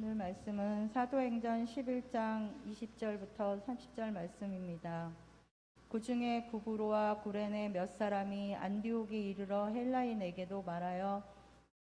오늘 말씀은 사도행전 11장 20절부터 30절 말씀입니다. 그 중에 구브로와 구레네 몇 사람이 안디옥에 이르러 헬라인에게도 말하여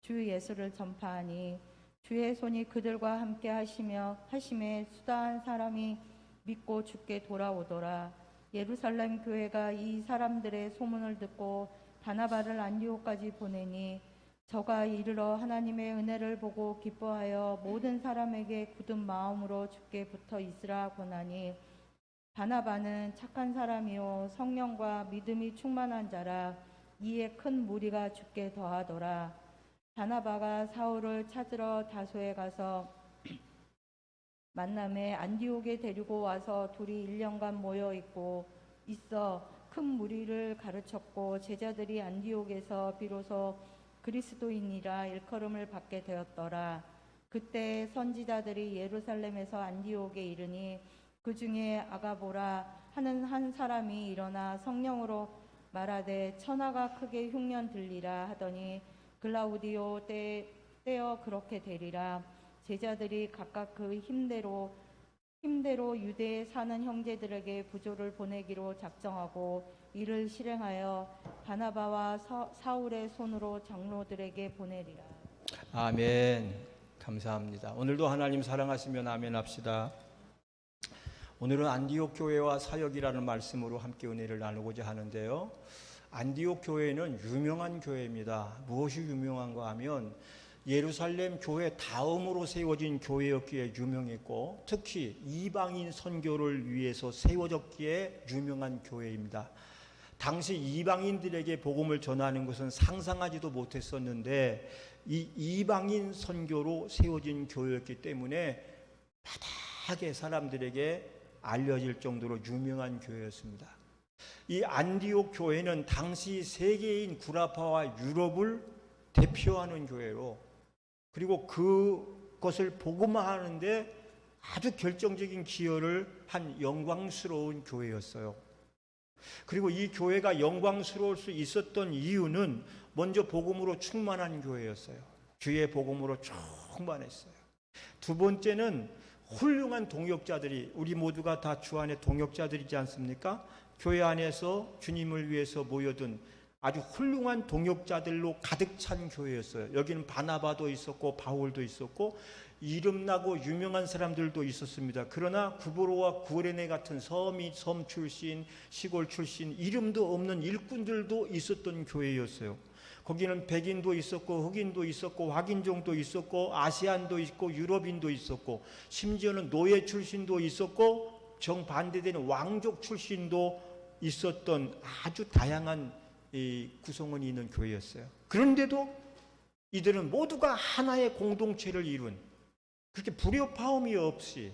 주 예수를 전파하니 주의 손이 그들과 함께 하심에 수다한 사람이 믿고 주께 돌아오더라. 예루살렘 교회가 이 사람들의 소문을 듣고 바나바를 안디옥까지 보내니 저가 이르러 하나님의 은혜를 보고 기뻐하여 모든 사람에게 굳은 마음으로 주께 붙어 있으라 권하니 바나바는 착한 사람이요 성령과 믿음이 충만한 자라. 이에 큰 무리가 주께 더하더라. 바나바가 사울을 찾으러 다소에 가서 만남에 안디옥에 데리고 와서 둘이 1년간 모여 있어 큰 무리를 가르쳤고 제자들이 안디옥에서 비로소 그리스도인이라 일컬음을 받게 되었더라. 그때 선지자들이 예루살렘에서 안디옥에 이르니 그 중에 아가보라 하는 한 사람이 일어나 성령으로 말하되 천하가 크게 흉년 들리라 하더니 글라우디오 떼어 그렇게 되리라. 제자들이 각각 그 힘대로 유대에 사는 형제들에게 부조를 보내기로 작정하고 이를 실행하여 바나바와 사울의 손으로 장로들에게 보내리라. 아멘. 감사합니다. 오늘도 하나님 사랑하시면 아멘 합시다. 오늘은 안디옥 교회와 사역이라는 말씀으로 함께 은혜를 나누고자 하는데요. 안디옥 교회는 유명한 교회입니다. 무엇이 유명한가 하면 예루살렘 교회 다음으로 세워진 교회였기에 유명했고 특히 이방인 선교를 위해서 세워졌기에 유명한 교회입니다. 당시 이방인들에게 복음을 전하는 것은 상상하지도 못했었는데 이 이방인 선교로 세워진 교회였기 때문에 바닥의 사람들에게 알려질 정도로 유명한 교회였습니다. 이 안디옥 교회는 당시 세계인 구라파와 유럽을 대표하는 교회로 그리고 그것을 복음화하는데 아주 결정적인 기여를 한 영광스러운 교회였어요. 그리고 이 교회가 영광스러울 수 있었던 이유는 먼저 복음으로 충만한 교회였어요. 주의 복음으로 충만했어요. 두 번째는 훌륭한 동역자들이, 우리 모두가 다 주 안에 동역자들이지 않습니까? 교회 안에서 주님을 위해서 모여든 아주 훌륭한 동역자들로 가득 찬 교회였어요. 여기는 바나바도 있었고 바울도 있었고 이름나고 유명한 사람들도 있었습니다. 그러나 구브로와 구레네 같은 섬 출신, 시골 출신, 이름도 없는 일꾼들도 있었던 교회였어요. 거기는 백인도 있었고 흑인도 있었고 확인종도 있었고 아시안도 있고 유럽인도 있었고 심지어는 노예 출신도 있었고 정반대되는 왕족 출신도 있었던 아주 다양한 구성원이 있는 교회였어요. 그런데도 이들은 모두가 하나의 공동체를 이룬, 그렇게 불협화음이 없이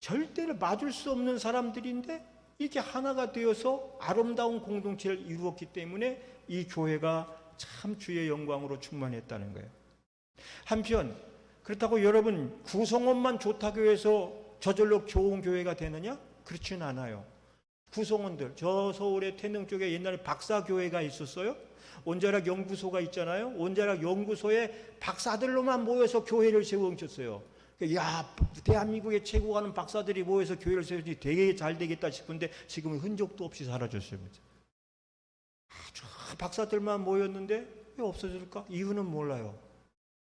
절대로 맞을 수 없는 사람들인데 이렇게 하나가 되어서 아름다운 공동체를 이루었기 때문에 이 교회가 참 주의 영광으로 충만했다는 거예요. 한편 그렇다고 여러분 구성원만 좋다고 해서 저절로 좋은 교회가 되느냐? 그렇지는 않아요. 구성원들, 저 서울의 태릉 쪽에 옛날에 박사교회가 있었어요. 원자력 연구소가 있잖아요. 원자력 연구소에 박사들로만 모여서 교회를 세워졌어요. 야, 대한민국의 최고 가는 박사들이 모여서 교회를 세우니 되게 잘 되겠다 싶은데 지금은 흔적도 없이 사라졌어요. 아주 박사들만 모였는데 왜 없어질까? 이유는 몰라요.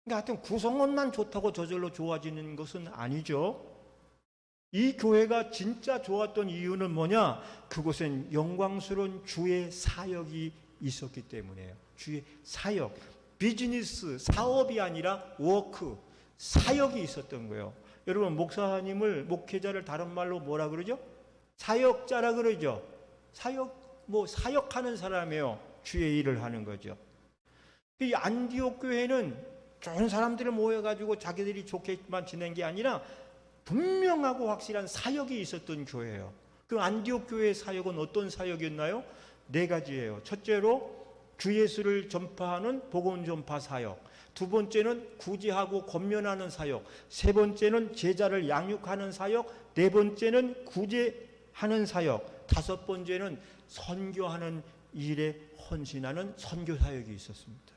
그러니까 하여튼 구성원만 좋다고 저절로 좋아지는 것은 아니죠. 이 교회가 진짜 좋았던 이유는 뭐냐? 그곳엔 영광스러운 주의 사역이 있었기 때문이에요. 주의 사역, 비즈니스, 사업이 아니라 워크, 사역이 있었던 거예요. 여러분 목사님을, 목회자를 다른 말로 뭐라 그러죠? 사역자라 그러죠. 사역하는 사람이에요. 주의 일을 하는 거죠. 이 안디옥 교회는 좋은 사람들을 모여가지고 자기들이 좋게만 지낸 게 아니라 분명하고 확실한 사역이 있었던 교회예요. 그 안디옥 교회의 사역은 어떤 사역이었나요? 4가지예요. 첫째로 주 예수를 전파하는 복음 전파 사역, 두 번째는 구제하고 권면하는 사역, 세 번째는 제자를 양육하는 사역, 네 번째는 구제하는 사역, 다섯 번째는 선교하는 일에 헌신하는 선교 사역이 있었습니다.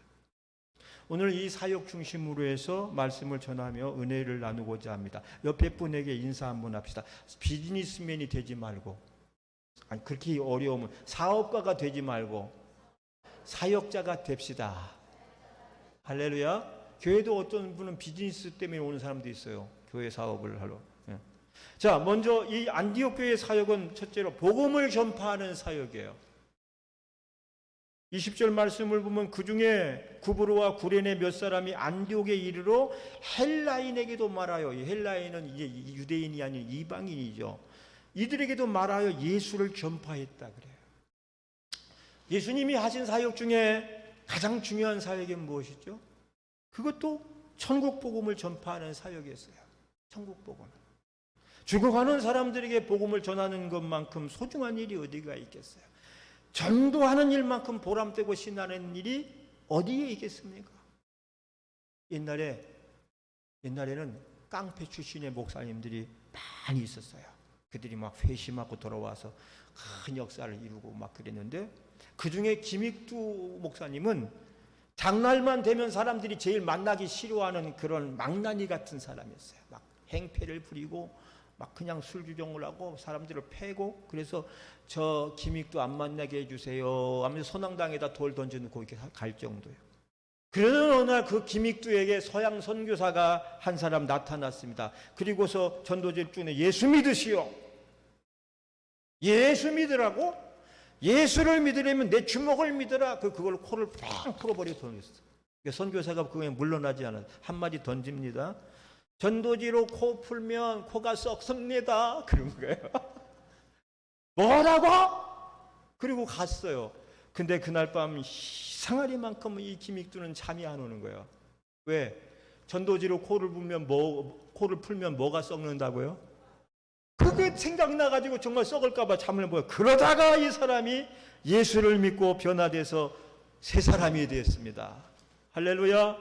오늘 이 사역 중심으로 해서 말씀을 전하며 은혜를 나누고자 합니다. 옆에 분에게 인사 한번 합시다. 비즈니스맨이 되지 말고, 아니 그렇게 어려우면 사업가가 되지 말고 사역자가 됩시다. 할렐루야. 교회도 어떤 분은 비즈니스 때문에 오는 사람도 있어요. 교회 사업을 하러. 자, 먼저 이 안디옥 교회의 사역은 첫째로 복음을 전파하는 사역이에요. 20절 말씀을 보면 그 중에 구브로와 구레네 몇 사람이 안디옥에 이르러 헬라인에게도 말하여, 이 헬라인은 이제 유대인이 아닌 이방인이죠. 이들에게도 말하여 예수를 전파했다 그래요. 예수님이 하신 사역 중에 가장 중요한 사역이 무엇이죠? 그것도 천국 복음을 전파하는 사역이었어요. 천국 복음. 죽어가는 사람들에게 복음을 전하는 것만큼 소중한 일이 어디가 있겠어요? 전도하는 일만큼 보람되고 신나는 일이 어디에 있겠습니까? 옛날에는 깡패 출신의 목사님들이 많이 있었어요. 그들이 막 회심하고 돌아와서 큰 역사를 이루고 막 그랬는데, 그 중에 김익두 목사님은 장날만 되면 사람들이 제일 만나기 싫어하는 그런 망나니 같은 사람이었어요. 막 행패를 부리고 막 그냥 술주정을 하고 사람들을 패고, 그래서 저 김익두 안 만나게 해주세요 하면서 선앙당에다 돌 던져놓고 이렇게 갈 정도예요. 그러는 어느 날 그 김익두에게 서양 선교사가 한 사람 나타났습니다. 그리고서 전도질 중에 예수 믿으시오. 예수 믿으라고? 예수를 믿으려면 내 주먹을 믿으라. 그걸 코를 팍 풀어버리고 던졌어. 선교사가 그에 물러나지 않아. 한마디 던집니다. 전도지로 코 풀면 코가 썩습니다. 그런 거예요. 뭐라고? 그리고 갔어요. 근데 그날 밤 상아리만큼 이 김익두는 잠이 안 오는 거예요. 왜? 전도지로 코를 풀면 뭐가 썩는다고요? 그게 생각나가지고 정말 썩을까봐 잠을 못. 그러다가 이 사람이 예수를 믿고 변화돼서 새 사람이 되었습니다. 할렐루야.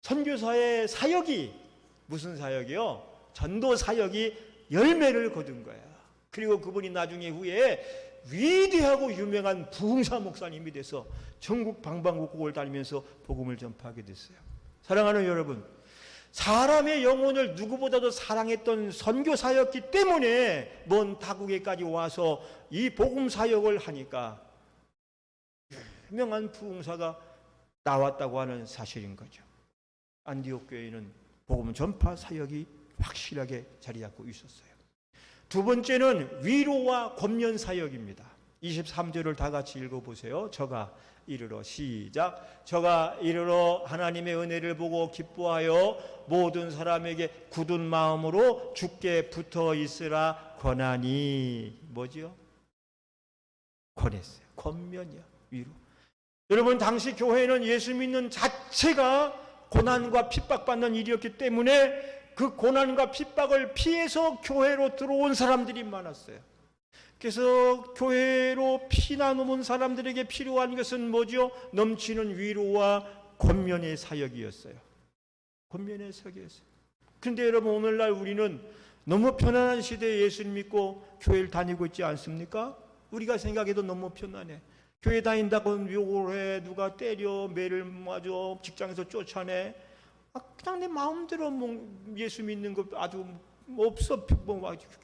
선교사의 사역이 무슨 사역이요? 전도 사역이 열매를 거둔 거예요. 그리고 그분이 나중에 후에 위대하고 유명한 부흥사 목사님이 돼서 전국 방방곡곡을 다니면서 복음을 전파하게 됐어요. 사랑하는 여러분, 사람의 영혼을 누구보다도 사랑했던 선교사였기 때문에 먼 타국에까지 와서 이 복음 사역을 하니까 유명한 부흥사가 나왔다고 하는 사실인 거죠. 안디옥 교회는 복음 전파 사역이 확실하게 자리 잡고 있었어요. 두 번째는 위로와 권면 사역입니다. 23절을 다 같이 읽어보세요. 저가 이르러, 시작. 저가 이르러 하나님의 은혜를 보고 기뻐하여 모든 사람에게 굳은 마음으로 주께 붙어 있으라 권하니. 뭐지요? 권했어요. 권면이야. 위로. 여러분, 당시 교회는 예수 믿는 자체가 고난과 핍박받는 일이었기 때문에 그 고난과 핍박을 피해서 교회로 들어온 사람들이 많았어요. 그래서 교회로 피난 온 사람들에게 필요한 것은 뭐죠? 넘치는 위로와 권면의 사역이었어요. 권면의 사역이었어요. 그런데 여러분, 오늘날 우리는 너무 편안한 시대에 예수 믿고 교회를 다니고 있지 않습니까? 우리가 생각해도 너무 편안해. 교회 다닌다고 욕을 해, 누가 때려, 매를 맞아, 직장에서 쫓아내. 그냥 내 마음대로 예수 믿는 거 아주 없어.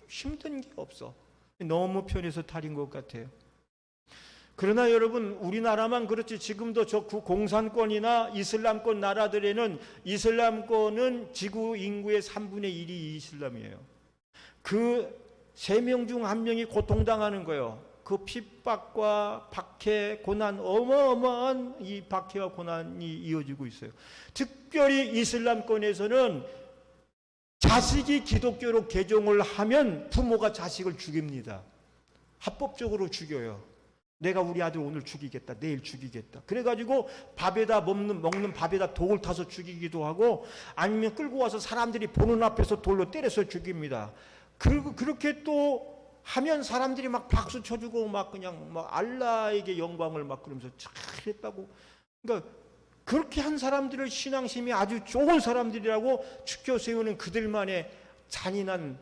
힘든 게 없어. 너무 편해서 탈인 것 같아요. 그러나 여러분, 우리나라만 그렇지 지금도 저 공산권이나 이슬람권 나라들에는 이슬람권은 지구 인구의 3분의 1이 이슬람이에요. 그 3명 중 1명이 고통당하는 거예요. 그 핍박과 박해, 고난, 어마어마한 이 박해와 고난이 이어지고 있어요. 특별히 이슬람권에서는 자식이 기독교로 개종을 하면 부모가 자식을 죽입니다. 합법적으로 죽여요. 내가 우리 아들 오늘 죽이겠다, 내일 죽이겠다. 그래가지고 밥에다 먹는 밥에다 독을 타서 죽이기도 하고, 아니면 끌고 와서 사람들이 보는 앞에서 돌로 때려서 죽입니다. 그리고 그렇게 또 하면 사람들이 막 박수 쳐주고 막 그냥 막 알라에게 영광을 막 그러면서 잘했다고. 그러니까 그렇게 한 사람들을 신앙심이 아주 좋은 사람들이라고 추켜 세우는 그들만의 잔인한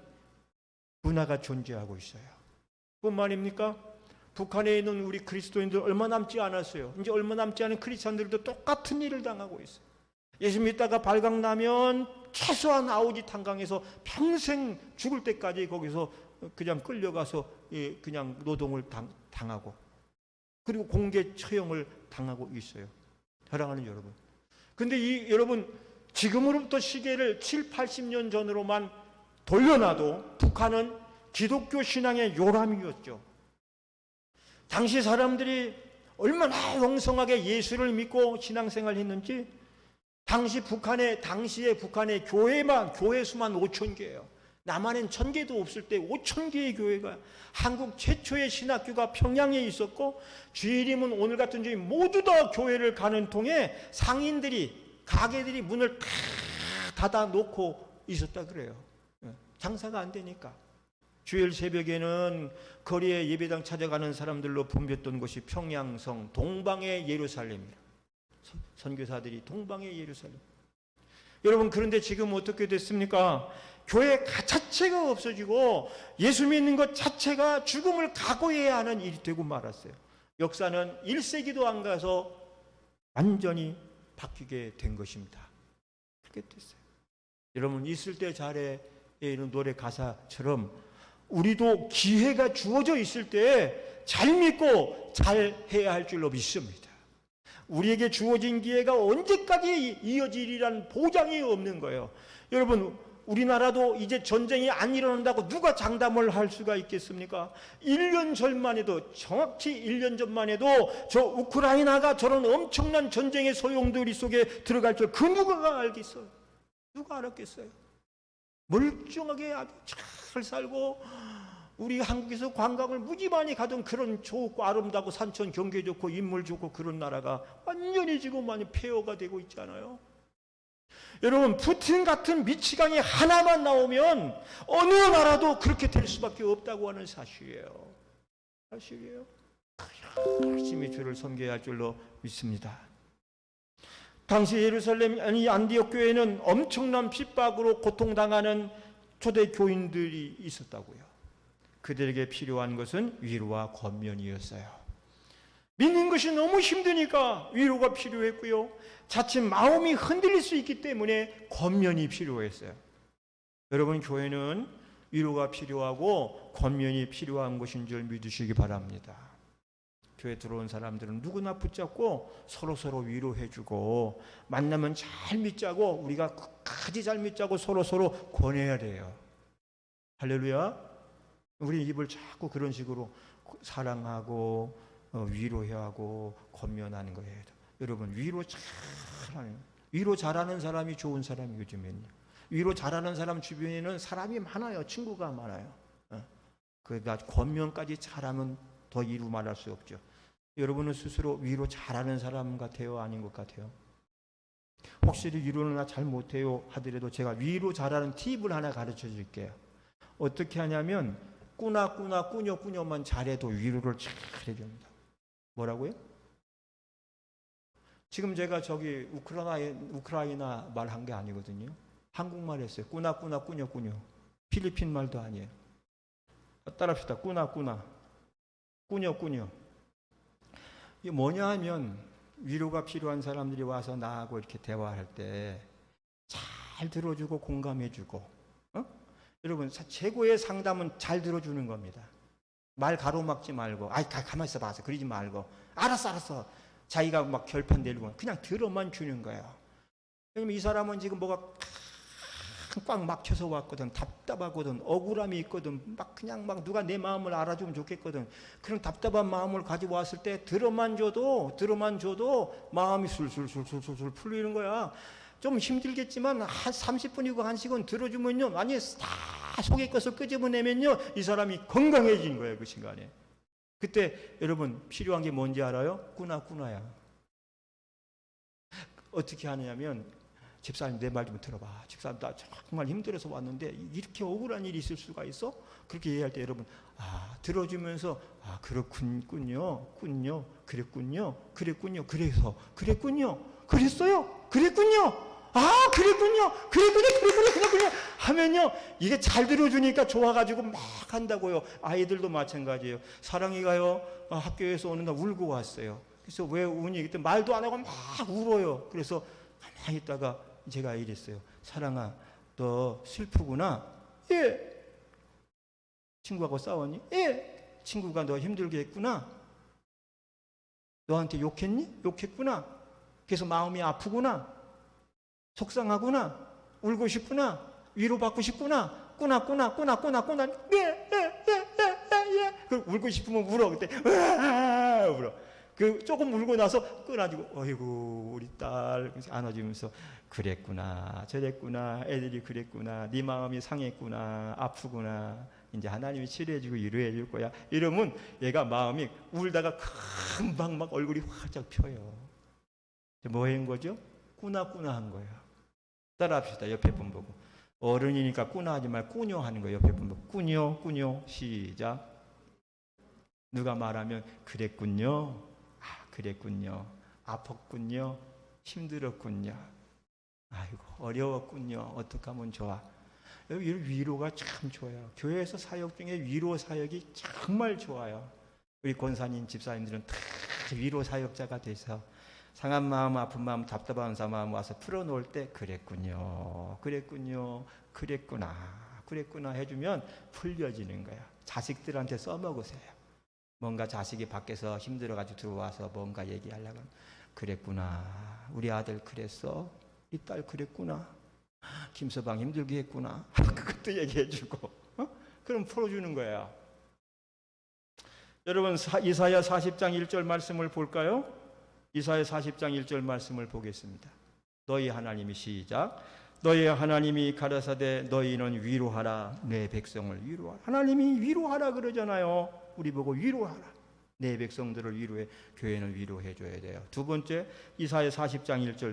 문화가 존재하고 있어요. 그건 말입니까? 북한에 있는 우리 그리스도인들 얼마 남지 않았어요. 이제 얼마 남지 않은 크리스천들도 똑같은 일을 당하고 있어요. 예수 믿다가 발각나면 최소한 아우지 탄강에서 평생 죽을 때까지 거기서 그냥 끌려가서 그냥 노동을 당하고, 그리고 공개 처형을 당하고 있어요. 사랑하는 여러분. 근데 여러분, 지금으로부터 시계를 7, 80년 전으로만 돌려놔도 북한은 기독교 신앙의 요람이었죠. 당시 사람들이 얼마나 왕성하게 예수를 믿고 신앙생활을 했는지, 당시에 북한의 교회 수만 5천 개예요. 남한엔 1,000개도 없을 때 5천 개의 교회가, 한국 최초의 신학교가 평양에 있었고, 주일이면 오늘 같은 주일 모두 다 교회를 가는 통에 상인들이, 가게들이 문을 다 닫아 놓고 있었다 그래요. 장사가 안 되니까. 주일 새벽에는 거리에 예배당 찾아가는 사람들로 붐볐던 곳이 평양성 동방의 예루살렘이라. 선교사들이 동방의 예루살렘. 여러분, 그런데 지금 어떻게 됐습니까? 교회 자체가 없어지고 예수 믿는 것 자체가 죽음을 각오해야 하는 일이 되고 말았어요. 역사는 1세기도 안 가서 완전히 바뀌게 된 것입니다. 그렇게 됐어요. 여러분, 있을 때 잘해 이런 노래 가사처럼 우리도 기회가 주어져 있을 때 잘 믿고 잘 해야 할 줄로 믿습니다. 우리에게 주어진 기회가 언제까지 이어지리라는 보장이 없는 거예요. 여러분, 우리나라도 이제 전쟁이 안 일어난다고 누가 장담을 할 수가 있겠습니까? 1년 전만 해도, 정확히 1년 전만 해도 저 우크라이나가 저런 엄청난 전쟁의 소용돌이 속에 들어갈 줄 그 누가 알겠어요? 누가 알았겠어요? 멀쩡하게 아주 잘 살고 우리 한국에서 관광을 무지 많이 가던 그런 좋고 아름다고 산천 경계 좋고 인물 좋고 그런 나라가 완전히 지금 많이 폐허가 되고 있잖아요. 여러분, 푸틴 같은 미치광이 하나만 나오면 어느 나라도 그렇게 될 수밖에 없다고 하는 사실이에요. 사실이에요. 열심히 주를 섬겨야 할 줄로 믿습니다. 당시 예루살렘, 아니 안디옥 교회는 엄청난 핍박으로 고통당하는 초대 교인들이 있었다고요. 그들에게 필요한 것은 위로와 권면이었어요. 믿는 것이 너무 힘드니까 위로가 필요했고요. 자칫 마음이 흔들릴 수 있기 때문에 권면이 필요했어요. 여러분, 교회는 위로가 필요하고 권면이 필요한 것인 줄 믿으시기 바랍니다. 교회 들어온 사람들은 누구나 붙잡고 서로 위로해주고, 만나면 잘 믿자고, 우리가 끝까지 잘 믿자고 서로 권해야 돼요. 할렐루야. 우리 입을 자꾸 그런 식으로 사랑하고 위로해야 하고 권면하는 거예요. 여러분, 위로 잘하는 사람이 좋은 사람이 요즘에는요. 위로 잘하는 사람 주변에는 사람이 많아요. 친구가 많아요. 그러니까 권면까지 잘하면 더 이루 말할 수 없죠. 여러분은 스스로 위로 잘하는 사람 같아요? 아닌 것 같아요? 혹시 위로는 나 잘 못해요 하더라도 제가 위로 잘하는 팁을 하나 가르쳐 줄게요. 어떻게 하냐면 꾸녀만 잘해도 위로를 잘 해줍니다. 뭐라고요? 지금 제가 저기 우크라이나 말 한 게 아니거든요. 한국말 했어요. 꾸녀. 필리핀 말도 아니에요. 따라합시다. 꾸녀. 이게 뭐냐 하면, 위로가 필요한 사람들이 와서 나하고 이렇게 대화할 때 잘 들어주고 공감해주고, 여러분, 최고의 상담은 잘 들어주는 겁니다. 말 가로막지 말고, 가만히 있어 봐서 그러지 말고, 알았어. 자기가 막 결판 내리고 그냥 들어만 주는 거예요. 왜냐면 이 사람은 지금 뭐가 꽉 막혀서 왔거든. 답답하거든. 억울함이 있거든. 그냥 누가 내 마음을 알아주면 좋겠거든. 그런 답답한 마음을 가지고 왔을 때 들어만 줘도 마음이 술술 풀리는 거야. 좀 힘들겠지만 한 30분이고 1시간 들어주면요, 아니 다 속의 것을 끄집어내면요, 이 사람이 건강해지는 거예요. 그 순간에. 그때 여러분 필요한 게 뭔지 알아요? 꾸나야. 어떻게 하냐면, 집사님 내 말 좀 들어봐. 집사님 나 정말 힘들어서 왔는데 이렇게 억울한 일이 있을 수가 있어? 그렇게 얘기할 때 여러분, 들어주면서 그랬군요. 그랬군요 하면요, 이게 잘 들어주니까 좋아가지고 막 한다고요. 아이들도 마찬가지예요. 사랑이가요, 학교에서 오는 날 울고 왔어요. 그래서 왜 우니? 그때 말도 안 하고 막 울어요. 그래서 가만히 있다가 제가 이랬어요. 사랑아, 너 슬프구나. 예. 친구하고 싸웠니? 예. 친구가 너 힘들게 했구나. 너한테 욕했니? 욕했구나. 그래서 마음이 아프구나. 속상하구나. 울고 싶구나. 위로받고 싶구나. 꾸나. 예. 그 울고 싶으면 울어. 그때 울어. 그 조금 울고 나서 끊어지고, 어이구 우리 딸 안아주면서 그랬구나, 저랬구나, 애들이 그랬구나, 네 마음이 상했구나, 아프구나. 이제 하나님이 치료해주고 위로해 줄 거야. 이러면 얘가 마음이 울다가 금방 막 얼굴이 활짝 펴요. 뭐 한 거죠? 꾸나 한 거예요. 따라합시다. 옆에 분 보고. 어른이니까 꾸나 하지 말고 꾸뇨 하는 거예요. 옆에 분 보고. 꾸뇨. 시작. 누가 말하면 그랬군요. 그랬군요. 아팠군요. 힘들었군요. 아이고 어려웠군요. 어떻게 하면 좋아? 위로가 참 좋아요. 교회에서 사역 중에 위로 사역이 정말 좋아요. 우리 권사님 집사님들은 다 위로 사역자가 돼서 상한 마음, 아픈 마음, 답답한 마음 와서 풀어놓을 때 그랬구나 해주면 풀려지는 거예요. 자식들한테 써먹으세요. 뭔가 자식이 밖에서 힘들어가지고 들어와서 뭔가 얘기하려고 하면 그랬구나. 우리 아들 그랬어. 우리 딸 그랬구나. 김서방 힘들게 했구나. 그것도 얘기해주고. 그럼 풀어주는 거야. 여러분 이사야 40장 1절 말씀을 볼까요? 이사야 40장 1절 말씀을 보겠습니다. 너희 하나님이 시작. 너희 하나님이 가라사대 너희는 위로하라. 내 백성을 위로하라. 하나님이 위로하라 그러잖아요. 우리 보고 위로하라. 내 백성들을 위로해. 교회는 위로해 줘야 돼요. 두 번째 이사야 40장 1절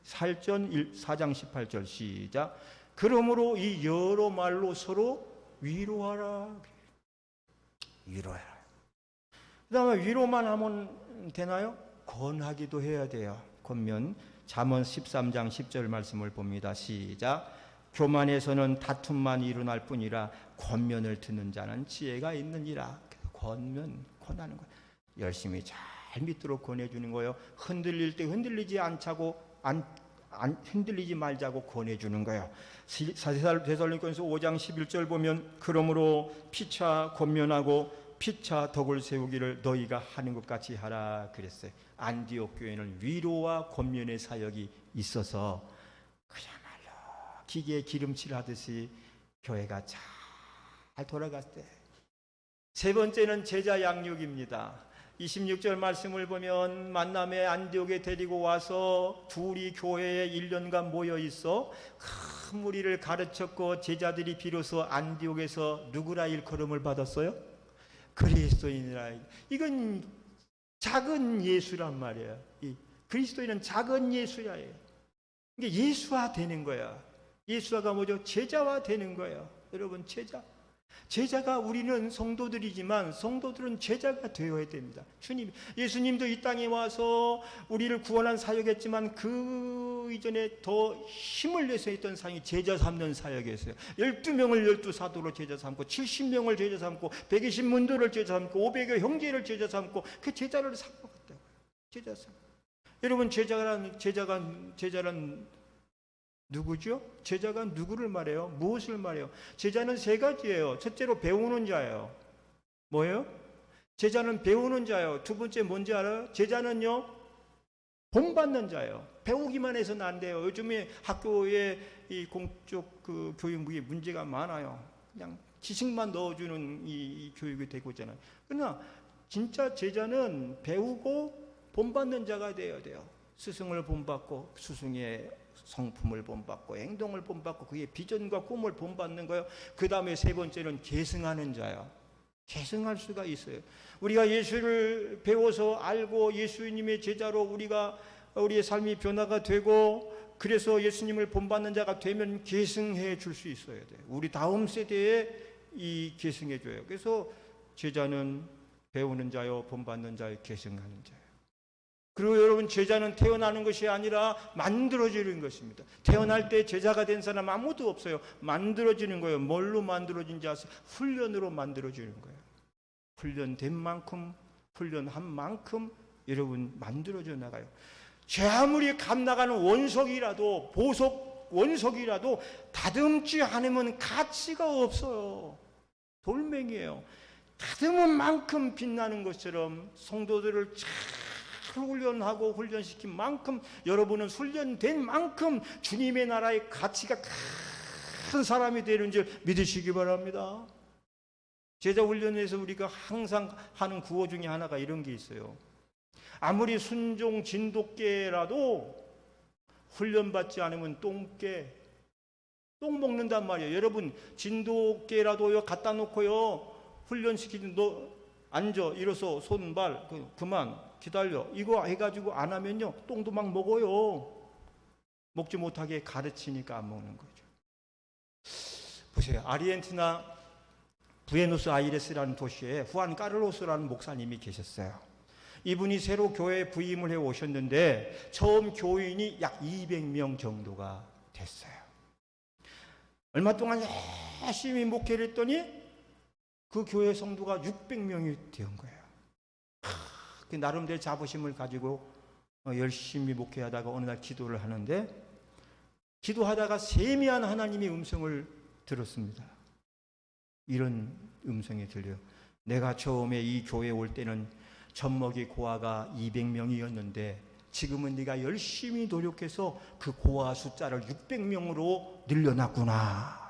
4장 18절 시작. 그러므로 이 여러 말로 서로 위로하라. 위로해라. 그 다음에 위로만 하면 되나요? 권하기도 해야 돼요. 권면 잠언 13장 10절 말씀을 봅니다. 시작. 교만에서는 다툼만 일어날 뿐이라 권면을 듣는 자는 지혜가 있느니라. 권하는 거예요. 열심히 잘 믿도록 권해주는 거예요. 흔들릴 때 흔들리지 말자고 권해주는 거예요. 데살로니가서 5장 11절 보면 그러므로 피차 권면하고 피차 덕을 세우기를 너희가 하는 것 같이 하라 그랬어요. 안디옥 교회는 위로와 권면의 사역이 있어서 그야말로 기계에 기름칠 하듯이 교회가 잘 돌아갈 때. 세 번째는 제자 양육입니다. 26절 말씀을 보면 만남에 안디옥에 데리고 와서 둘이 교회에 1년간 모여 있어 큰 무리를 가르쳤고 제자들이 비로소 안디옥에서 누구라 일컬음을 받았어요? 그리스도인이라. 이건 작은 예수란 말이에요. 이 그리스도인은 작은 예수야예요. 이게 예수화 되는 거야. 예수화가 뭐죠? 제자화 되는 거예요. 여러분 제자가 우리는 성도들이지만 성도들은 제자가 되어야 됩니다. 예수님도 이 땅에 와서 우리를 구원한 사역했지만 그 이전에 더 힘을 내서 했던 사역이 제자 삼는 사역이었어요. 12명을 12사도로 제자 삼고 70명을 제자 삼고 120문도를 제자 삼고 500여 형제를 제자 삼고 그 제자를 삼고 갔다고요. 제자 삼고. 여러분 제자란 누구죠? 제자가 누구를 말해요? 무엇을 말해요? 제자는 세 가지예요. 첫째로 배우는 자예요. 뭐예요? 제자는 배우는 자예요. 두 번째 뭔지 알아요? 제자는요, 본받는 자예요. 배우기만 해서는 안 돼요. 요즘에 학교에 이 공적 그 교육에 문제가 많아요. 그냥 지식만 넣어주는 이 교육이 되고 있잖아요. 그러나 진짜 제자는 배우고 본받는 자가 되어야 돼요. 스승을 본받고 스승의 성품을 본받고 행동을 본받고 그의 비전과 꿈을 본받는 거예요. 그 다음에 세 번째는 계승하는 자예요. 계승할 수가 있어요. 우리가 예수를 배워서 알고 예수님의 제자로 우리의 삶이 변화가 되고 그래서 예수님을 본받는 자가 되면 계승해 줄 수 있어야 돼요. 우리 다음 세대에 이 계승해 줘요. 그래서 제자는 배우는 자요, 본받는 자요, 계승하는 자예요. 그리고 여러분 제자는 태어나는 것이 아니라 만들어지는 것입니다. 태어날 때 제자가 된 사람 아무도 없어요. 만들어지는 거예요. 뭘로 만들어진지 아세요? 훈련으로 만들어지는 거예요. 훈련된 만큼 훈련한 만큼 여러분 만들어져 나가요. 죄 아무리 값나가는 원석이라도, 보석 원석이라도 다듬지 않으면 가치가 없어요. 돌멩이에요. 다듬은 만큼 빛나는 것처럼 성도들을 잘 훈련하고 훈련시킨 만큼, 여러분은 훈련된 만큼 주님의 나라의 가치가 큰 사람이 되는 줄 믿으시기 바랍니다. 제자 훈련에서 우리가 항상 하는 구호 중에 하나가 이런 게 있어요. 아무리 순종 진돗개라도 훈련받지 않으면 똥개, 똥 먹는단 말이에요. 여러분, 진돗개라도요 갖다 놓고요 훈련시키는, 너 앉아, 일어서, 손발 그만 기다려, 이거 해가지고 안 하면요 똥도 막 먹어요. 먹지 못하게 가르치니까 안 먹는 거죠. 보세요. 아르헨티나 부에노스아이레스라는 도시에 후안 카를로스라는 목사님이 계셨어요. 이분이 새로 교회에 부임을 해 오셨는데 처음 교인이 약 200명 정도가 됐어요. 얼마 동안 열심히 목회를 했더니 그 교회 성도가 600명이 된 거예요. 그 나름대로 자부심을 가지고 열심히 목회하다가 어느 날 기도를 하는데, 기도하다가 세미한 하나님의 음성을 들었습니다. 이런 음성이 들려요. 내가 처음에 이 교회에 올 때는 젖먹이 고아가 200명이었는데 지금은 네가 열심히 노력해서 그 고아 숫자를 600명으로 늘려놨구나.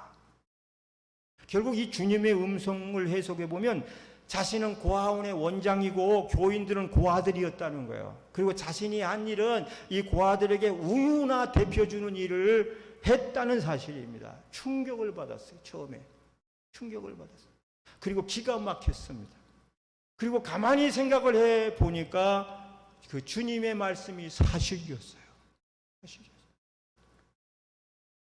결국 이 주님의 음성을 해석해 보면 자신은 고아원의 원장이고 교인들은 고아들이었다는 거예요. 그리고 자신이 한 일은 이 고아들에게 우유나 데펴주는 일을 했다는 사실입니다. 충격을 받았어요. 처음에 충격을 받았어요. 그리고 기가 막혔습니다. 그리고 가만히 생각을 해 보니까 그 주님의 말씀이 사실이었어요.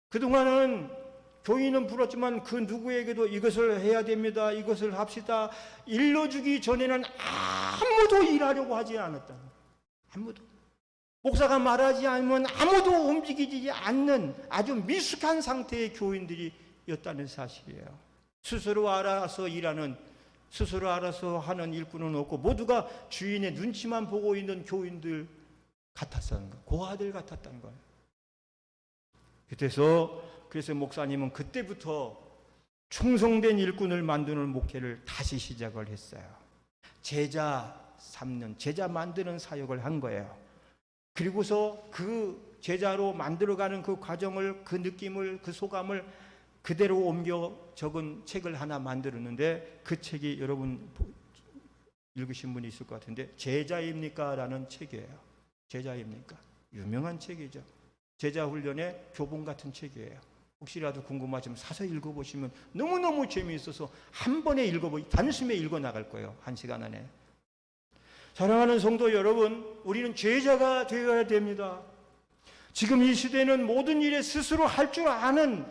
그동안은 교인은 불었지만 그 누구에게도 이것을 해야 됩니다, 이것을 합시다 일러주기 전에는 아무도 일하려고 하지 않았다는 거예요. 아무도. 목사가 말하지 않으면 아무도 움직이지 않는 아주 미숙한 상태의 교인들이었다는 사실이에요. 스스로 알아서 일하는, 스스로 알아서 하는 일꾼은 없고 모두가 주인의 눈치만 보고 있는 교인들 같았다는 거예요. 고아들 같았다는 거예요. 그래서 목사님은 그때부터 충성된 일꾼을 만드는 목회를 다시 시작을 했어요. 제자 삼는, 제자 만드는 사역을 한 거예요. 그리고서 그 제자로 만들어가는 그 과정을, 그 느낌을, 그 소감을 그대로 옮겨 적은 책을 하나 만들었는데, 그 책이 여러분 읽으신 분이 있을 것 같은데, 제자입니까? 라는 책이에요. 제자입니까? 유명한 책이죠. 제자 훈련의 교본 같은 책이에요. 혹시라도 궁금하시면 사서 읽어보시면 너무너무 재미있어서 한 번에 단숨에 읽어 나갈 거예요. 1시간 안에. 사랑하는 성도 여러분, 우리는 제자가 되어야 됩니다. 지금 이 시대는 모든 일에 스스로 할 줄 아는,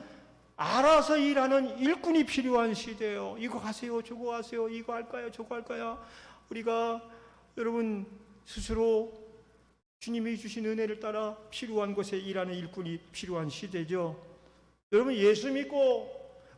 알아서 일하는 일꾼이 필요한 시대예요. 이거 하세요, 저거 하세요, 이거 할까요, 저거 할까요? 우리가 여러분 스스로 주님이 주신 은혜를 따라 필요한 곳에 일하는 일꾼이 필요한 시대죠. 여러분, 예수 믿고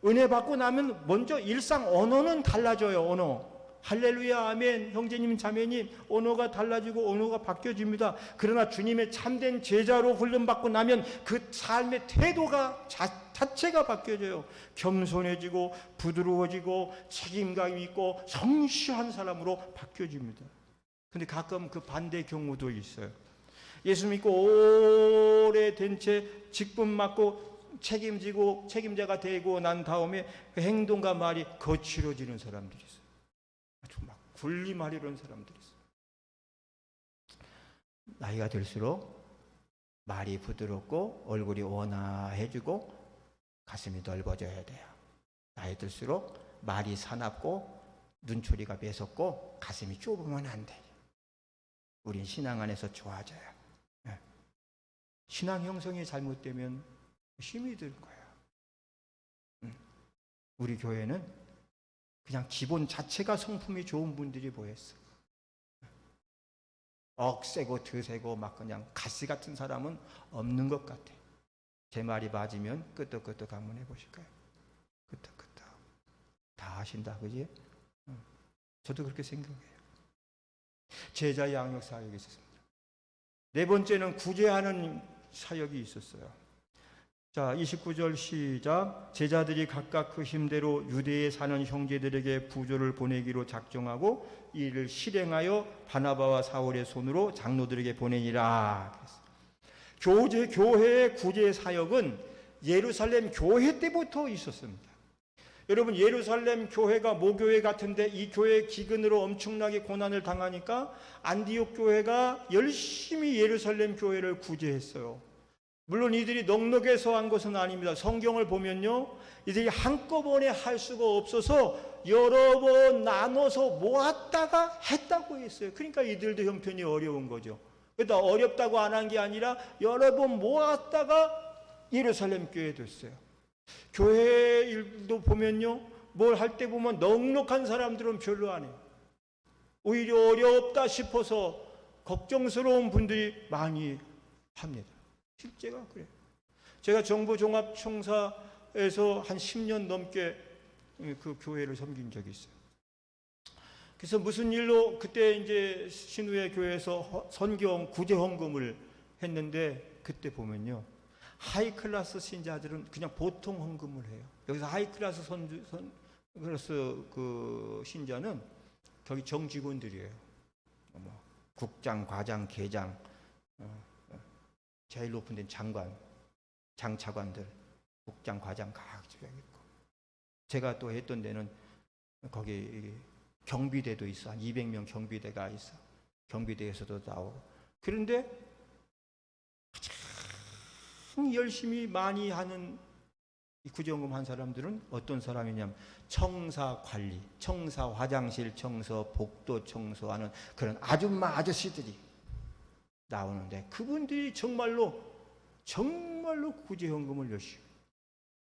은혜 받고 나면 먼저 일상 언어는 달라져요. 언어. 할렐루야, 아멘, 형제님, 자매님, 언어가 달라지고 언어가 바뀌어집니다. 그러나 주님의 참된 제자로 훈련받고 나면 그 삶의 태도가 자체가 바뀌어져요. 겸손해지고 부드러워지고 책임감 있고 성실한 사람으로 바뀌어집니다. 근데 가끔 그 반대 경우도 있어요. 예수 믿고 오래된 채 직분 맡고 책임지고 책임자가 되고 난 다음에 그 행동과 말이 거칠어지는 사람들이 있어요. 아주 막 군림하려는 사람들이 있어요. 나이가 들수록 말이 부드럽고 얼굴이 온화해지고 가슴이 넓어져야 돼요. 나이 들수록 말이 사납고 눈초리가 매섭고 가슴이 좁으면 안 돼요. 우린 신앙 안에서 좋아져요. 신앙 형성이 잘못되면 힘이 들 거예요. 우리 교회는 그냥 기본 자체가 성품이 좋은 분들이 모였어요. 억세고 드세고 막 그냥 가시 같은 사람은 없는 것 같아. 제 말이 맞으면 끄떡끄떡 한번 해보실까요? 끄떡끄떡. 다 하신다, 그지? 저도 그렇게 생각해요. 제자 양육 사역이 있었습니다. 네 번째는 구제하는 사역이 있었어요. 자, 29절 시작. 제자들이 각각 그 힘대로 유대에 사는 형제들에게 부조를 보내기로 작정하고 이 일을 실행하여 바나바와 사울의 손으로 장로들에게 보내니라. 교회의 구제 사역은 예루살렘 교회 때부터 있었습니다. 여러분, 예루살렘 교회가 모교회 같은데 이 교회 기근으로 엄청나게 고난을 당하니까 안디옥 교회가 열심히 예루살렘 교회를 구제했어요. 물론 이들이 넉넉해서 한 것은 아닙니다. 성경을 보면요, 이들이 한꺼번에 할 수가 없어서 여러 번 나눠서 모았다가 했다고 했어요. 그러니까 이들도 형편이 어려운 거죠. 그러니까 어렵다고 안 한 게 아니라 여러 번 모았다가 예루살렘 교회 됐어요. 교회 일도 보면요, 뭘 할 때 보면 넉넉한 사람들은 별로 안 해요. 오히려 어렵다 싶어서 걱정스러운 분들이 많이 합니다. 실제가 그래요. 제가 정부종합청사에서 한 10년 넘게 그 교회를 섬긴 적이 있어요. 그래서 무슨 일로 그때 이제 신우의 교회에서 선경 구제 헌금을 했는데 그때 보면요, 하이클래스 신자들은 그냥 보통 헌금을 해요. 여기서 하이클래스 클래스 그 신자는 거기 정직원들이에요. 뭐 국장, 과장, 계장, 제일 높은 데는 장관, 장차관들, 국장, 과장 각각 있고, 제가 또 했던 데는 거기 경비대도 있어. 한 200명 경비대가 있어. 경비대에서도 나오고. 그런데 가장 열심히 많이 하는 이 구제헌금 한 사람들은 어떤 사람이냐면 청사 관리, 청사 화장실 청소, 복도 청소하는 그런 아줌마 아저씨들이 나오는데 그분들이 정말로 구제헌금을 열심히,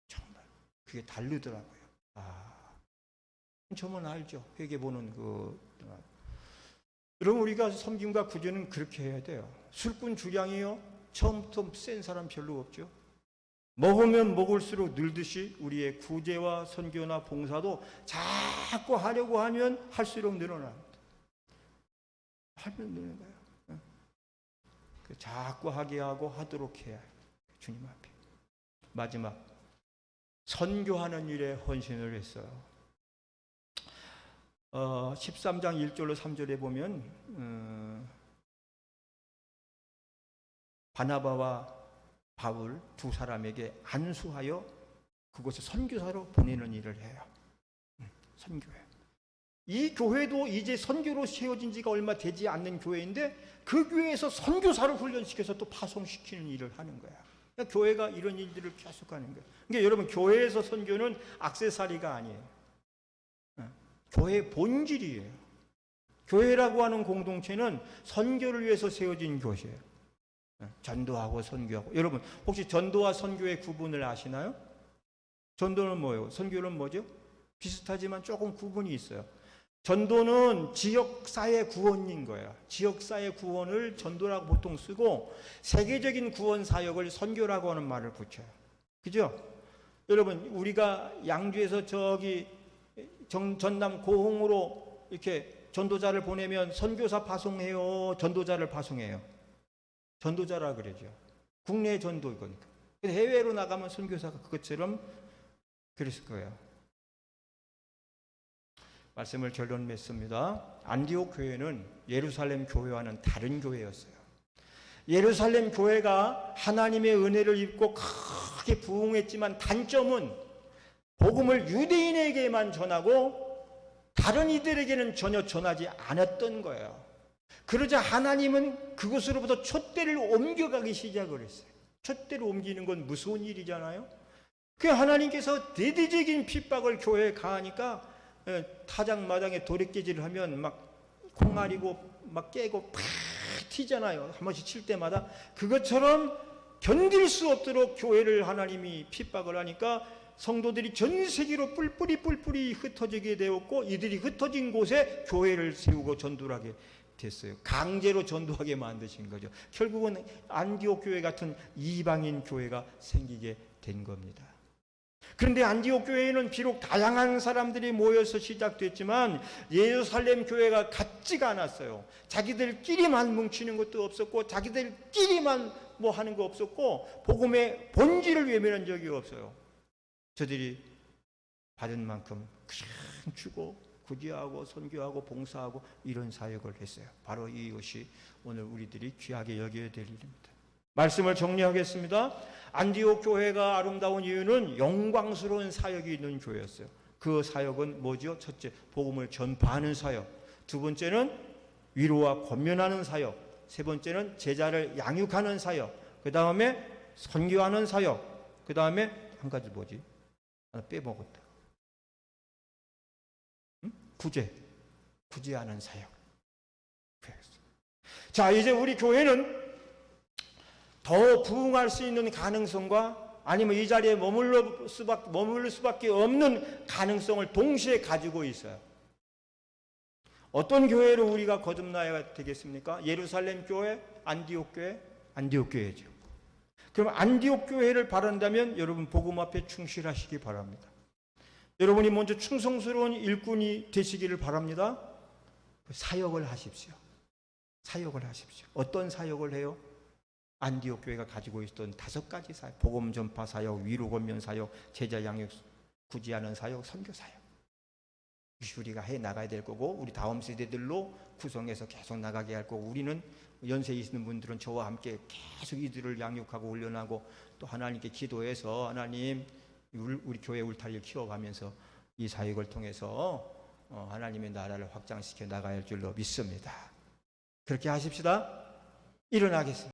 정말 그게 다르더라고요. 저만 알죠. 회계 보는 여러분, 우리가 섬김과 구제는 그렇게 해야 돼요. 술꾼 주량이요, 처음부터 센 사람 별로 없죠. 먹으면 먹을수록 늘듯이 우리의 구제와 선교나 봉사도 자꾸 하려고 하면 할수록 늘어납니다. 하면 느는 거예요. 자꾸 하게 하고 하도록 해야 해요. 주님 앞에. 마지막, 선교하는 일에 헌신을 했어요. 13장 1절로 3절에 보면 바나바와 바울 두 사람에게 안수하여 그곳에 선교사로 보내는 일을 해요. 선교회. 이 교회도 이제 선교로 세워진 지가 얼마 되지 않는 교회인데 그 교회에서 선교사를 훈련시켜서 또 파송시키는 일을 하는 거야. 그러니까 교회가 이런 일들을 계속 하는 거예요. 그러니까 여러분, 교회에서 선교는 액세서리가 아니에요. 교회의 본질이에요. 교회라고 하는 공동체는 선교를 위해서 세워진 곳이에요. 전도하고 선교하고. 여러분, 혹시 전도와 선교의 구분을 아시나요? 전도는 뭐예요? 선교는 뭐죠? 비슷하지만 조금 구분이 있어요. 전도는 지역사회 구원인 거예요. 지역사회 구원을 전도라고 보통 쓰고 세계적인 구원 사역을 선교라고 하는 말을 붙여요. 그죠? 여러분, 우리가 양주에서 저기 전남 고흥으로 이렇게 전도자를 보내면 선교사 파송해요, 전도자를 파송해요? 전도자라 그러죠. 국내 전도 이거니까. 해외로 나가면 선교사가 그것처럼 그랬을 거예요. 말씀을 결론 맺습니다. 안디옥 교회는 예루살렘 교회와는 다른 교회였어요. 예루살렘 교회가 하나님의 은혜를 입고 크게 부흥했지만 단점은 복음을 유대인에게만 전하고 다른 이들에게는 전혀 전하지 않았던 거예요. 그러자 하나님은 그곳으로부터 촛대를 옮겨가기 시작을 했어요. 촛대를 옮기는 건 무서운 일이잖아요. 그 하나님께서 대대적인 핍박을 교회에 가하니까 타작마당에 도래깨질을 하면 막 콩알이고 막 깨고 팍 튀잖아요. 한 번씩 칠 때마다. 그것처럼 견딜 수 없도록 교회를 하나님이 핍박을 하니까 성도들이 전 세계로 뿔뿔이 흩어지게 되었고 이들이 흩어진 곳에 교회를 세우고 전도를 하게 됐어요. 강제로 전도하게 만드신 거죠. 결국은 안디옥 교회 같은 이방인 교회가 생기게 된 겁니다. 그런데 안디옥 교회에는 비록 다양한 사람들이 모여서 시작됐지만 예루살렘 교회가 같지가 않았어요. 자기들끼리만 뭉치는 것도 없었고 자기들끼리만 뭐 하는 거 없었고 복음의 본질을 외면한 적이 없어요. 저들이 받은 만큼 그냥 주고 구제하고 선교하고 봉사하고 이런 사역을 했어요. 바로 이것이 오늘 우리들이 귀하게 여겨야 될 일입니다. 말씀을 정리하겠습니다. 안디옥 교회가 아름다운 이유는 영광스러운 사역이 있는 교회였어요. 그 사역은 뭐죠? 첫째, 복음을 전파하는 사역. 두 번째는 위로와 권면하는 사역. 세 번째는 제자를 양육하는 사역. 그 다음에 선교하는 사역. 그 다음에 한 가지 뭐지? 하나 빼먹었다. 구제하는 사역. 자, 이제 우리 교회는 더 부흥할 수 있는 가능성과 아니면 이 자리에 머물러 수밖에 없는 가능성을 동시에 가지고 있어요. 어떤 교회로 우리가 거듭나야 되겠습니까? 예루살렘 교회, 안디옥 교회, 안디옥 교회죠. 그럼 안디옥 교회를 바란다면 여러분 복음 앞에 충실하시기 바랍니다. 여러분이 먼저 충성스러운 일꾼이 되시기를 바랍니다. 사역을 하십시오. 사역을 하십시오. 어떤 사역을 해요? 안디옥 교회가 가지고 있던 5가지 사역, 복음 전파 사역, 위로 권면 사역, 제자 양육 구제하는 사역, 선교 사역. 우리가 해 나가야 될 거고 우리 다음 세대들로 구성해서 계속 나가게 할 거고 우리는 연세 있는 분들은 저와 함께 계속 이들을 양육하고 훈련하고 또 하나님께 기도해서 하나님 우리 교회 울타리를 키워가면서 이 사역을 통해서 하나님의 나라를 확장시켜 나가야 할 줄로 믿습니다. 그렇게 하십시다. 일어나겠습니다.